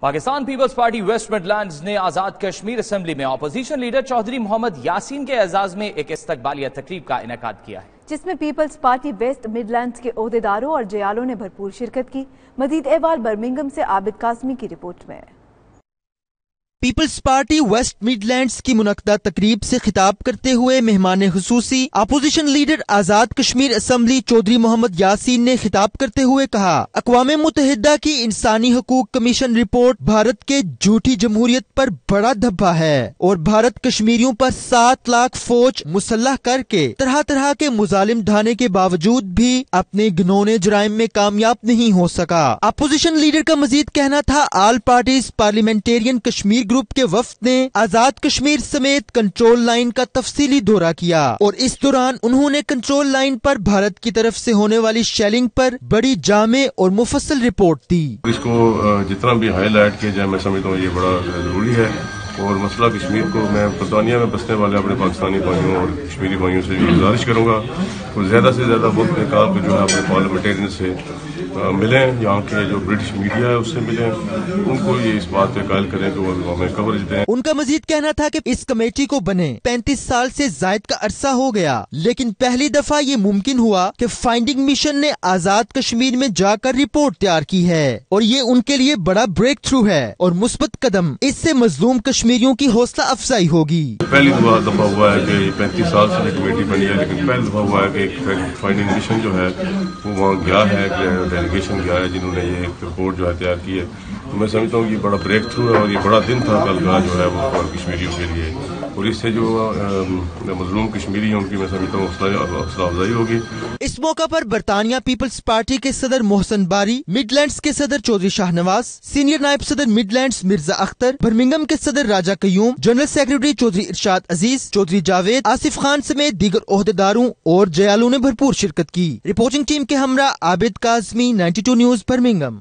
Pakistan Peoples party waste Midlands نے Azad Kashmir assembly میں opposition leader Chaudhry محمد یاسین کے اعزاز میں ایک استقبالیہ تقریب کا انعقاد کیا ہے، جس میں پیپلز پارٹی ویسٹ مڈلینڈز کے عہدیداروں اور جیالوں نے بھرپور شرکت کی۔ مزید احوال برمنگھم سے عابد قاسمی کی رپورٹ میں۔ پیپلز پارٹی ویسٹ مڈلینڈز کی منعقدہ تقریب سے خطاب کرتے ہوئے مہمان خصوصی opposition leader Azad Kashmir assembly Chaudhry محمد یاسین نے خطاب کرتے ہوئے کہا، اقوام متحدہ کی انسانی حقوق کمیشن رپورٹ بھارت کے جھوٹی جمہوریت پر بڑا دھبا ہے اور بھارت کشمیریوں پر 7 لاکھ فوج مسلح کر کے طرح طرح کے مظالم ڈھانے کے باوجود بھی اپنے گھنونے جرائم میں کامیاب نہیں ہو سکا۔ اپوزیشن لیڈر کا مزید کہنا تھا، all parties parliamentarian Kashmir group کے وفد نے آزاد کشمیر سمیت کنٹرول لائن کا تفصیلی دورہ کیا اور اس دوران انہوں نے کنٹرول لائن پر بھارت کی طرف سے ہونے والی شیلنگ پر بڑی جامع اور مفصل رپورٹ دی۔ اس کو جتنا بھی ہائی لائٹ کیا جائے، میں سمجھتا ہوں یہ بڑا ضروری ہے، اور مسئلہ کشمیر کو میں برطانیہ میں بسنے والے اپنے پاکستانی بھائیوں اور کشمیری بھائیوں سے گزارش کروں گا اور زیادہ سے زیادہ وقت نکال کے جو ہے اپنے پارلیمنٹیرین سے ملیں، یہاں کے جو برٹش میڈیا ہے اس سے ملیں، ان کو یہ اس بات پہ قائل کریں کہ وہ ہمیں کوریج دیں۔ ان کا مزید کہنا تھا کہ اس کمیٹی کو بنے 35 سال سے زائد کا عرصہ ہو گیا، لیکن پہلی دفعہ یہ ممکن ہوا کہ فائنڈنگ مشن نے آزاد کشمیر میں جا کر رپورٹ تیار کی ہے اور یہ ان کے لیے بڑا بریک تھرو ہے اور مثبت قدم، اس سے مظلوم کشمیریوں کی حوصلہ افزائی ہوگی۔ پہلی دفعہ ہوا ہے کہ 35 سال سے کمیٹی بنی ہے، لیکن پہلی دفعہ ہوا ہے کہ ایک فائنڈنگ مشن جو ہے وہ وہاں گیا ہے، ڈیلیگیشن گیا ہے جنہوں نے یہ رپورٹ جو ہے تیار کی ہے۔ میں سمجھتا ہوں کہ یہ بڑا بریک تھرو ہے اور یہ بڑا دن تھا کل کا جو ہے وہ کشمیریوں کے لیے، اور اس سے جو مظلوم کشمیری ہیں ان کی میں سمجھتا ہوں حوصلہ افزائی ہوگی۔ اس موقع پر برطانیہ پیپلز پارٹی کے صدر محسن باری، مڈ لینڈز کے صدر چودھری شاہ نواز، سینئر نائب صدر mid lands Mirza Akhtar, Birmingham کے صدر راجہ قیوم، جنرل سیکرٹری چودھری ارشاد عزیز، چودھری جاوید، آصف خان سمیت دیگر عہدیداروں اور جیالوں نے بھرپور شرکت کی۔ رپورٹنگ ٹیم کے ہمراہ عابد قاسمی، 92 نیوز برمنگھم۔